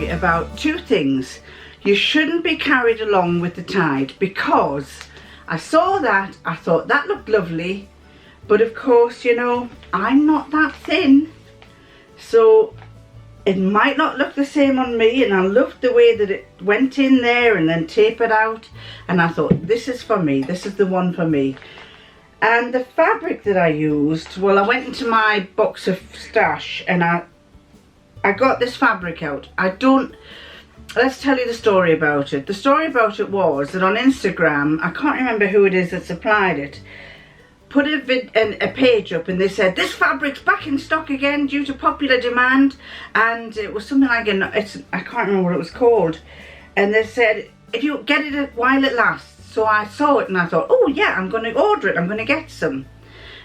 story about two things. You shouldn't be carried along with the tide, because I saw that, I thought that looked lovely, but of course, you know, I'm not that thin, so it might not look the same on me, and I loved the way that it went in there and then tapered out, and I thought, this is for me, this is the one for me. And the fabric that I used, well, I went into my box of stash and I got this fabric out. Let's tell you the story about it. The story about it was that on Instagram, I can't remember who it is that supplied it, put a page up and they said, this fabric's back in stock again due to popular demand. And it was something like, I can't remember what it was called. And they said, if you get it while it lasts. So I saw it and I thought, oh yeah, I'm going to order it, I'm going to get some.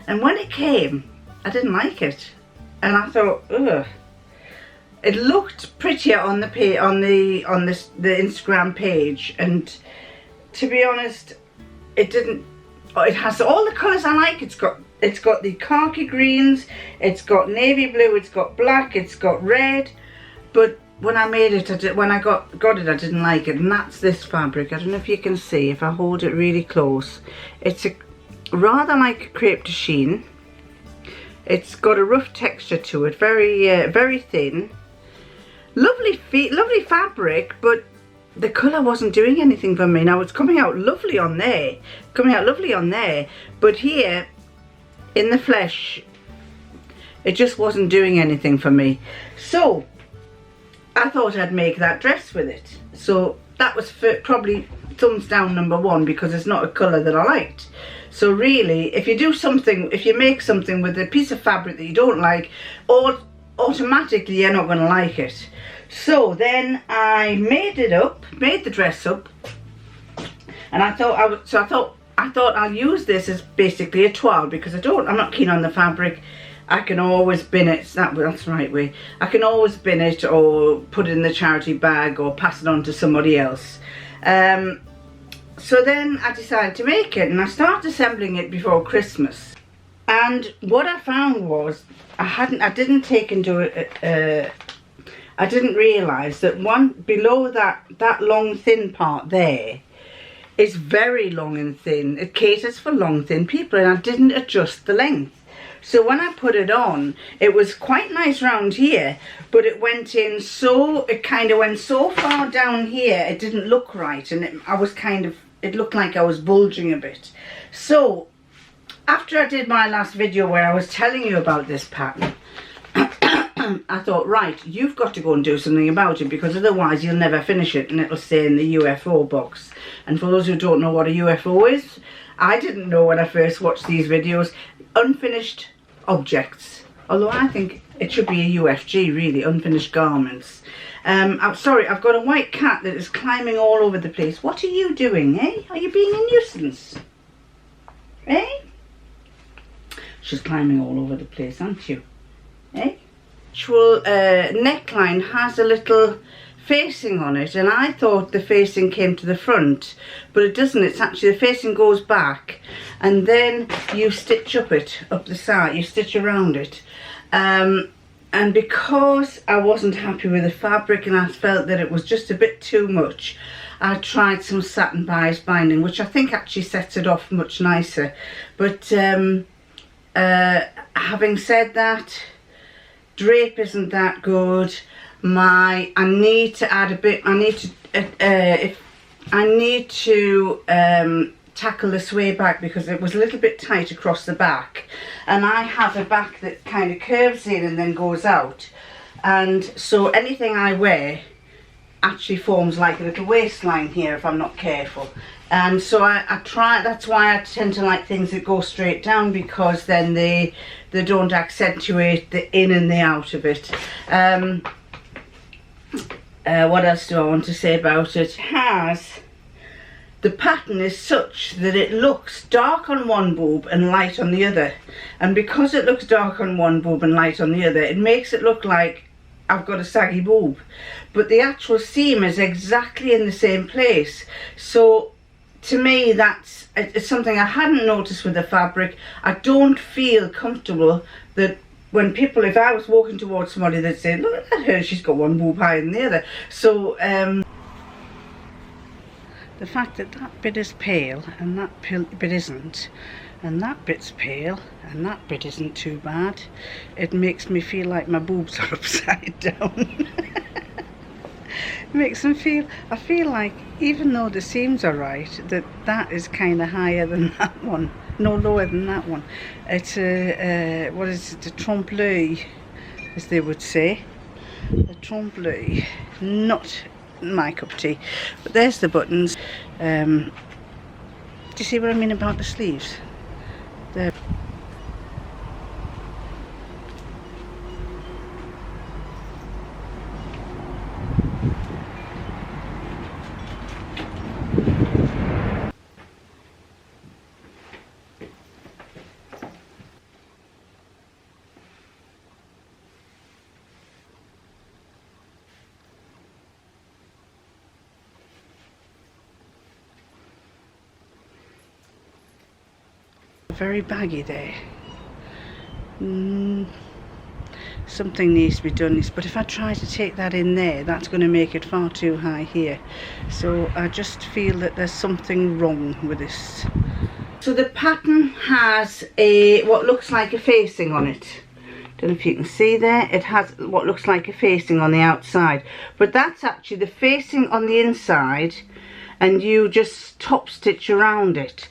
And when it came, I didn't like it. And I thought, ugh. It looked prettier on the Instagram page, and to be honest, it didn't. It has all the colours I like. It's got the khaki greens, it's got navy blue, it's got black, it's got red. But when I made it, when I got it, I didn't like it. And that's this fabric. I don't know if you can see if I hold it really close. It's rather like crepe de chine. It's got a rough texture to it, very thin. Lovely fabric, but the colour wasn't doing anything for me. Now it's coming out lovely on there, but here in the flesh, it just wasn't doing anything for me. So I thought I'd make that dress with it. So that was probably thumbs down number one, because it's not a colour that I liked. So really, if you make something with a piece of fabric that you don't like, automatically you're not going to like it. So then I made the dress up, and I thought I'll use this as basically a toile, because I'm not keen on the fabric. I can always bin it. That's the right way. I can always bin it or put it in the charity bag or pass it on to somebody else. So then I decided to make it, and I started assembling it before Christmas. And what I found was I didn't realise that below that long thin part there is very long and thin. It caters for long thin people, and I didn't adjust the length. So when I put it on, it was quite nice round here, but it kind of went so far down here, it didn't look right, and it looked like I was bulging a bit. So after I did my last video where I was telling you about this pattern, I thought, right, you've got to go and do something about it, because otherwise you'll never finish it and it'll stay in the UFO box. And for those who don't know what a UFO is, I didn't know when I first watched these videos. Unfinished objects, although I think it should be a UFG really, unfinished garments. I'm sorry, I've got a white cat that is climbing all over the place. What are you doing, eh? Are you being a nuisance? Eh? She's climbing all over the place, aren't you? Eh? Actual neckline has a little facing on it, and I thought the facing came to the front, but it doesn't. It's actually, the facing goes back, and then you stitch up the side, you stitch around it. And because I wasn't happy with the fabric and I felt that it was just a bit too much, I tried some satin bias binding, which I think actually sets it off much nicer. But having said that, drape isn't that good. I need to add a bit. I need to tackle the sway back, because it was a little bit tight across the back, and I have a back that kind of curves in and then goes out, and so anything I wear actually forms like a little waistline here if I'm not careful. And so I try. That's why I tend to like things that go straight down, because then they don't accentuate the in and the out of it. What else do I want to say about it? The pattern is such that it looks dark on one boob and light on the other, and because it looks dark on one boob and light on the other, it makes it look like I've got a saggy boob, but the actual seam is exactly in the same place. So to me, it's something I hadn't noticed with the fabric. I don't feel comfortable that when people, if I was walking towards somebody, they'd say, look at her, she's got one boob higher than the other. So the fact that that bit is pale and that bit isn't, and that bit's pale and that bit isn't too bad, it makes me feel like my boobs are upside down. Makes them feel, I feel like even though the seams are right, that is kind of higher than that one, no lower than that one. It's a what is it, a trompe-l'oeil, as they would say, a trompe-l'oeil. Not my cup of tea. But there's the buttons. Do you see what I mean about the sleeves? There. Very baggy there. Something needs to be done, but if I try to take that in there, that's going to make it far too high here. So I just feel that there's something wrong with this. So the pattern has what looks like a facing on it. Don't know if you can see there. It has what looks like a facing on the outside, but that's actually the facing on the inside, and you just top stitch around it.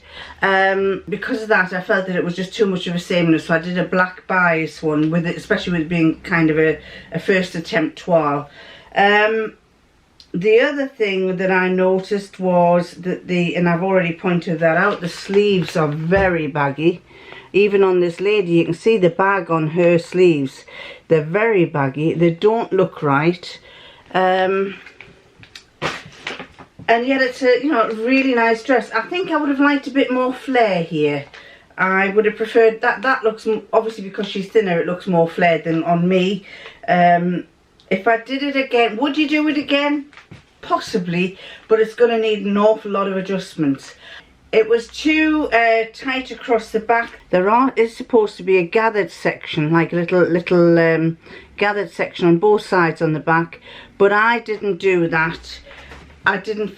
Because of that, I felt that it was just too much of a sameness, so I did a black bias one with it, especially with it being kind of a first attempt toile. The other thing that I noticed was that and I've already pointed that out, the sleeves are very baggy. Even on this lady, you can see the bag on her sleeves. They're very baggy. They don't look right. And yet it's a, you know, really nice dress. I think I would have liked a bit more flare here. I would have preferred that. That looks, obviously because she's thinner, it looks more flared than on me. If I did it again, would you do it again? Possibly, but it's going to need an awful lot of adjustments. It was too tight across the back. There is supposed to be a gathered section, like a little gathered section on both sides on the back, but I didn't do that. I didn't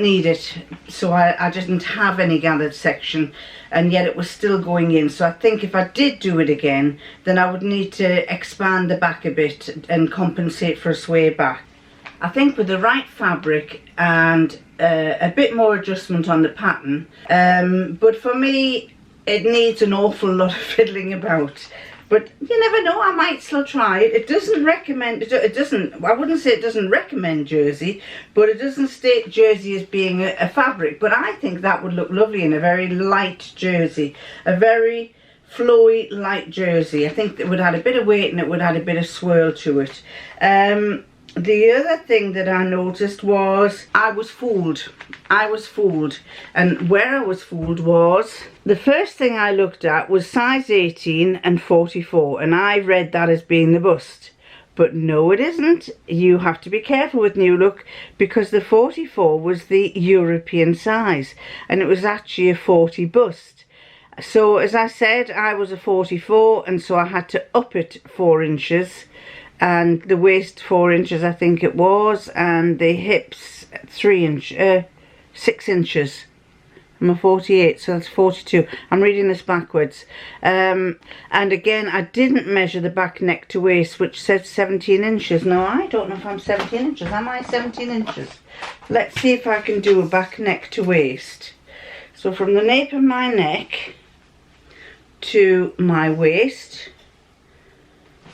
need it, so I didn't have any gathered section, and yet it was still going in. So I think if I did do it again, then I would need to expand the back a bit and compensate for a sway back. I think with the right fabric and a bit more adjustment on the pattern, but for me it needs an awful lot of fiddling about. But you never know, I might still try it. It doesn't recommend, I wouldn't say it doesn't recommend jersey, but it doesn't state jersey as being a fabric. But I think that would look lovely in a very light jersey, a very flowy light jersey. I think it would add a bit of weight and it would add a bit of swirl to it. The other thing that I noticed was I was fooled. And where I was fooled was, the first thing I looked at was size 18 and 44, and I read that as being the bust. But no, it isn't. You have to be careful with New Look, because the 44 was the European size and it was actually a 40 bust. So as I said, I was a 44, and so I had to up it 4 inches. And the waist 4 inches I think it was, and the hips 6 inches. I'm a 48, so that's 42. I'm reading this backwards. And again, I didn't measure the back neck to waist, which says 17 inches. Now, I don't know if I'm 17 inches. Am I 17 inches? Let's see if I can do a back neck to waist. So from the nape of my neck to my waist,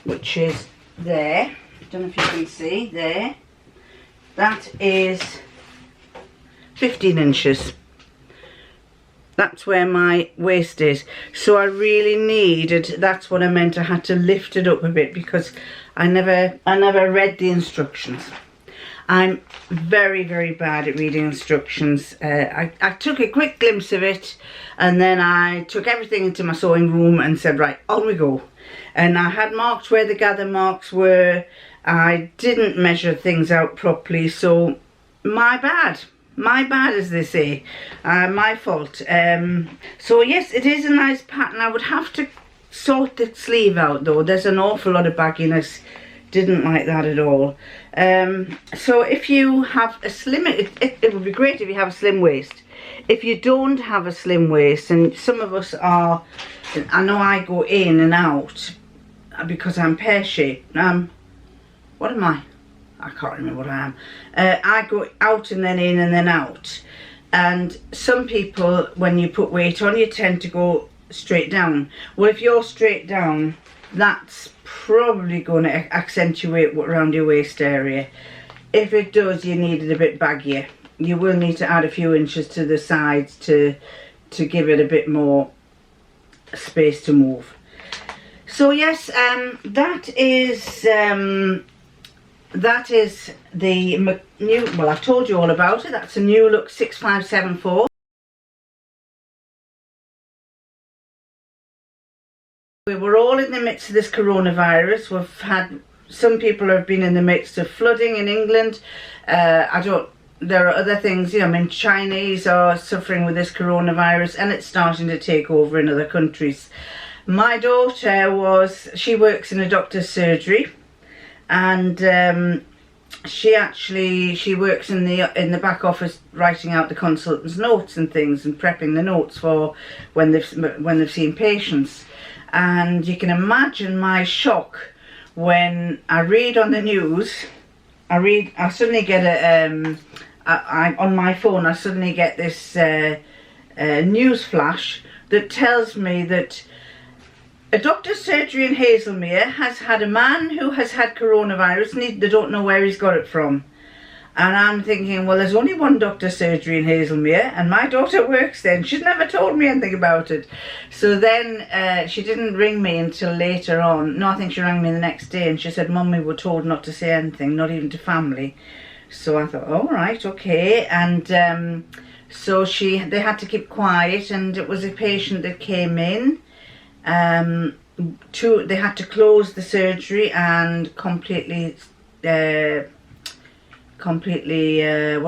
which is there, don't know if you can see there, that is 15 inches. That's where my waist is. So I really needed, that's what I meant, I had to lift it up a bit, because I never read the instructions. I'm very, very bad at reading instructions. I took a quick glimpse of it, and then I took everything into my sewing room and said, right, on we go. And I had marked where the gather marks were. I didn't measure things out properly, so my bad as they say, my fault. So yes, it is a nice pattern. I would have to sort the sleeve out though. There's an awful lot of bagginess. Didn't like that at all. So if you have a slim, it would be great if you have a slim waist. If you don't have a slim waist, and some of us are, I know I go in and out because I'm pear-shaped. What am I? I can't remember what I am. I go out and then in and then out. And some people, when you put weight on, you tend to go straight down. Well, if you're straight down, that's probably going to accentuate around your waist area. If it does, you need it a bit baggier. You will need to add a few inches to the sides to give it a bit more space to move. So yes, that is the new, well, I've told you all about it. That's a new look 6574. We were all in the midst of this coronavirus. We've had, some people have been in the midst of flooding in England. There are other things, you know, I mean, Chinese are suffering with this coronavirus and it's starting to take over in other countries. My daughter she works in a doctor's surgery, and she works in the back office writing out the consultants' notes and things and prepping the notes for when they've seen patients. And you can imagine my shock when I read on the news. I suddenly get on my phone. I suddenly get this news flash that tells me that a doctor's surgery in Hazelmere has had a man who has had coronavirus, and they don't know where he's got it from. And I'm thinking, well, there's only one doctor's surgery in Hazelmere, and my daughter works there, and she's never told me anything about it. So then she didn't ring me until later on. No, I think she rang me the next day, and she said, Mum, we were told not to say anything, not even to family. So I thought, all right, okay. And so they had to keep quiet, and it was a patient that came in. They had to close the surgery and completely what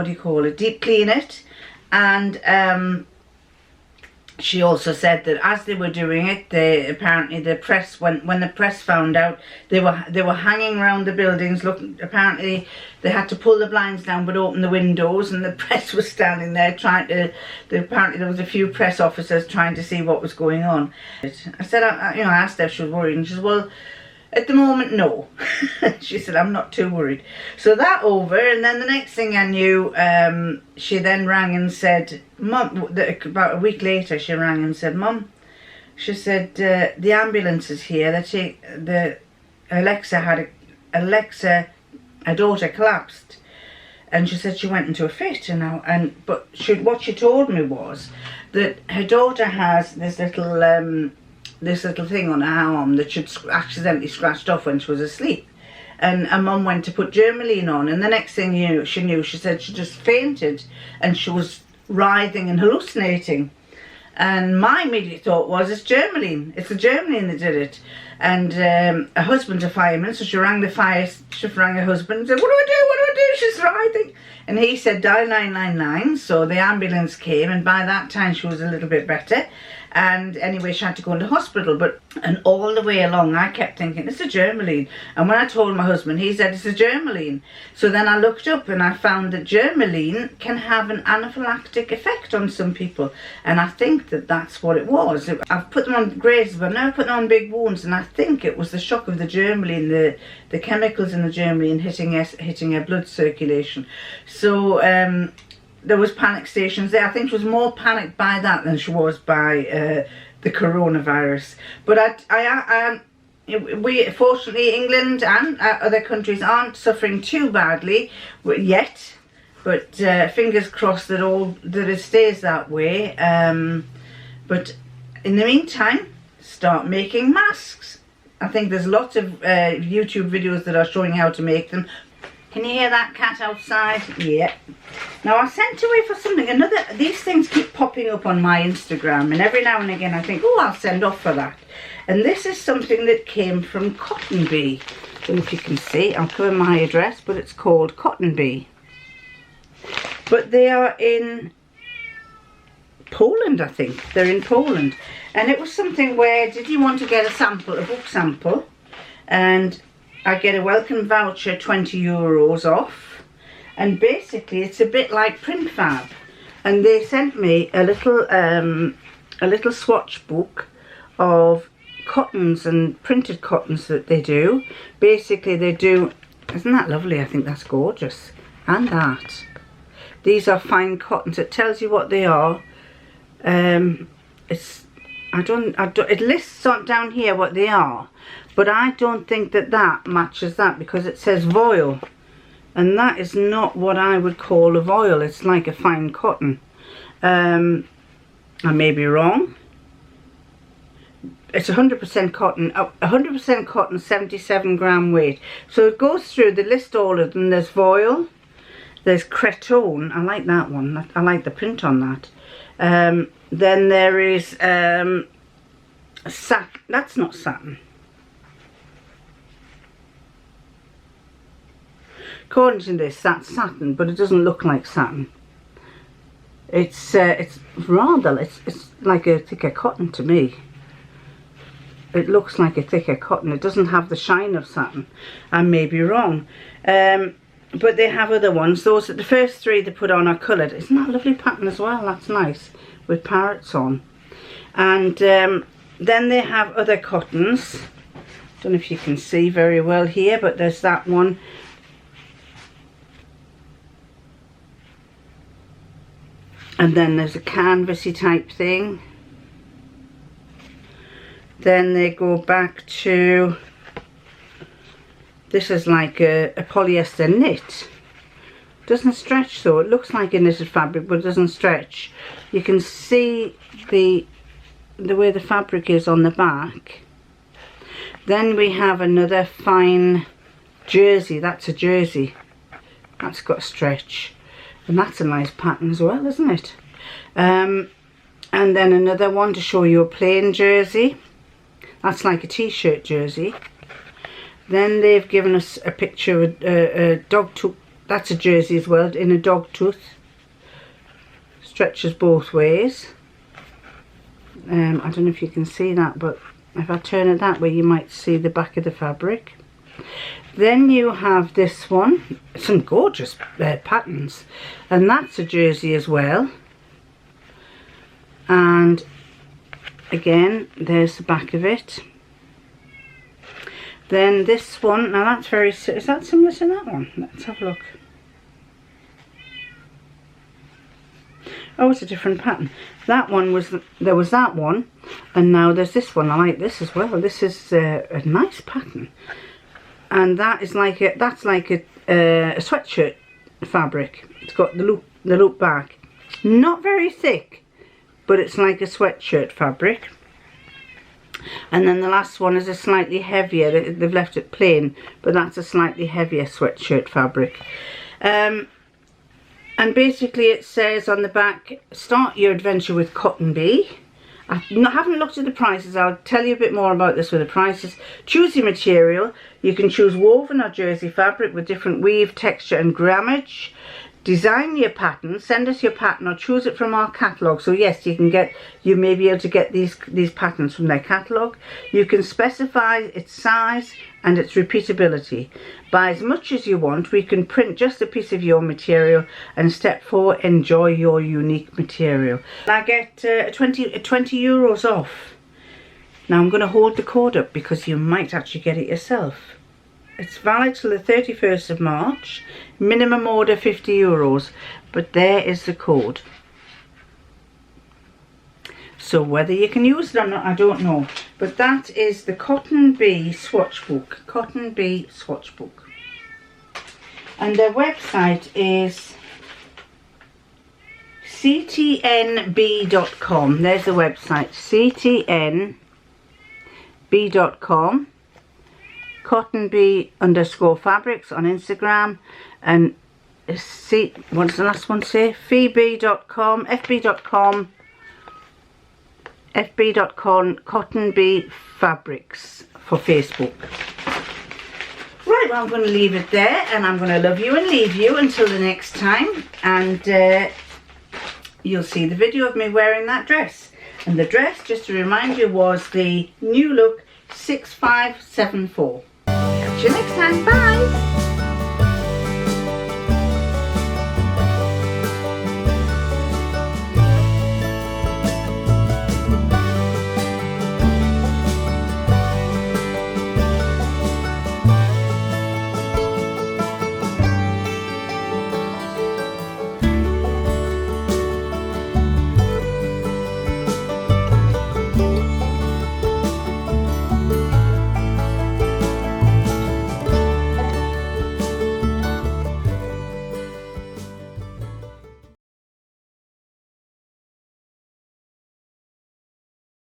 do you call it, deep clean it. And she also said that as they were doing it, apparently the press, when the press found out, they were hanging around the buildings looking. Apparently they had to pull the blinds down but open the windows, and the press was standing there trying to. Apparently there was a few press officers trying to see what was going on. I said, I asked her if she was worried, and she said, well, at the moment, no. She said, I'm not too worried. So that over, and then the next thing I knew, she then rang and said, Mum, about a week later, she rang and said, Mum, she said, the ambulance is here. Her daughter collapsed. And she said she went into a fit. But what she told me was that her daughter has this little thing on her arm that she'd accidentally scratched off when she was asleep. And her mum went to put Germaline on, and the next thing she said she just fainted and she was writhing and hallucinating. And my immediate thought was, it's Germaline. It's the Germaline that did it. And her husband's a fireman, so she rang her husband and said, what do I do? She's writhing. And he said, dial 999. So the ambulance came, and by that time she was a little bit better. And anyway, she had to go into hospital. And all the way along, I kept thinking, it's a Germaline. And when I told my husband, he said, it's a Germaline. So then I looked up and I found that Germaline can have an anaphylactic effect on some people. And I think that that's what it was. I've put them on grazes, but I've never put them on big wounds. And I think it was the shock of the Germaline, the chemicals in the Germaline hitting her blood circulation. So there was panic stations there. I think she was more panicked by that than she was by the coronavirus. But we fortunately, England and other countries aren't suffering too badly yet. But fingers crossed that it stays that way. But in the meantime, start making masks. I think there's lots of YouTube videos that are showing how to make them. Can you hear that cat outside? Yeah. Now I sent away for something. These things keep popping up on my Instagram, and every now and again I think, oh, I'll send off for that. And this is something that came from Cotton Bee. I don't know if you can see. I'll cover my address, but it's called Cotton Bee. But they are in Poland, I think. They're in Poland. And it was something where, did you want to get a sample, a book sample? And I get a welcome voucher, €20 off. And basically it's a bit like print fab. And they sent me a little swatch book of cottons and printed cottons that they do. Basically they do, isn't that lovely? I think that's gorgeous. And that. These are fine cottons. It tells you what they are. It lists on down here what they are, but I don't think that matches that, because it says voile, and that is not what I would call a voile. It's like a fine cotton. I may be wrong. It's 100% cotton. 100% cotton, 77 gram weight. So it goes through. They list all of them. There's voile. There's cretonne. I like that one. I like the print on that. Then there is that's not satin. According to this, that's satin, but it doesn't look like satin. It's rather, it's like a thicker cotton to me. It looks like a thicker cotton. It doesn't have the shine of satin. I may be wrong. But they have other ones. Those, the first three they put on are coloured. Isn't that a lovely pattern as well? That's nice, with parrots on. And then they have other cottons. Don't know if you can see very well here, but there's that one. And then there's a canvasy type thing. Then they go back to, this is like a polyester knit. Doesn't stretch though. It looks like a knitted fabric, but it doesn't stretch. You can see the way the fabric is on the back. Then we have another fine jersey. That's a jersey. That's got a stretch. And that's a nice pattern as well, isn't it? And then another one to show you a plain jersey. That's like a t-shirt jersey. Then they've given us a picture of a dog tooth. That's a jersey as well, in a dog tooth. Stretches both ways. I don't know if you can see that, but if I turn it that way you might see the back of the fabric. Then you have this one, some gorgeous patterns, and that's a jersey as well. And again, there's the back of it. Then this one, now that's very, is that similar to that one? Let's have a look. Oh, it's a different pattern. That one was, there was that one, and now there's this one. I like this as well. This is a nice pattern. And that is like a, that's like a sweatshirt fabric. It's got the loop back. Not very thick, but it's like a sweatshirt fabric. And then the last one is a slightly heavier. They've left it plain, but that's a slightly heavier sweatshirt fabric. And basically it says on the back, start your adventure with Cotton Bee. I haven't looked at the prices. I'll tell you a bit more about this with the prices. Choose your material. You can choose woven or jersey fabric with different weave, texture and grammage. Design your pattern. Send us your pattern or choose it from our catalogue. So yes, you may be able to get these patterns from their catalogue. You can specify its size and its repeatability. Buy as much as you want. We can print just a piece of your material. And step 4, enjoy your unique material. I get 20 euros off. Now I'm going to hold the code up because you might actually get it yourself. It's valid till the 31st of March. Minimum order 50 euros. But there is the code. So whether you can use it or not, I don't know. But that is the Cotton Bee swatch book. Cotton Bee swatch book. And their website is ctnb.com. There's the website. ctnb.com. cottonbee_fabrics on Instagram. And what does the last one say? fb.com, fb.com, Cotton Bee Fabrics for Facebook. Right, well I'm going to leave it there, and I'm going to love you and leave you until the next time, and you'll see the video of me wearing that dress. And the dress, just to remind you, was the New Look 6574. Catch you next time. Bye.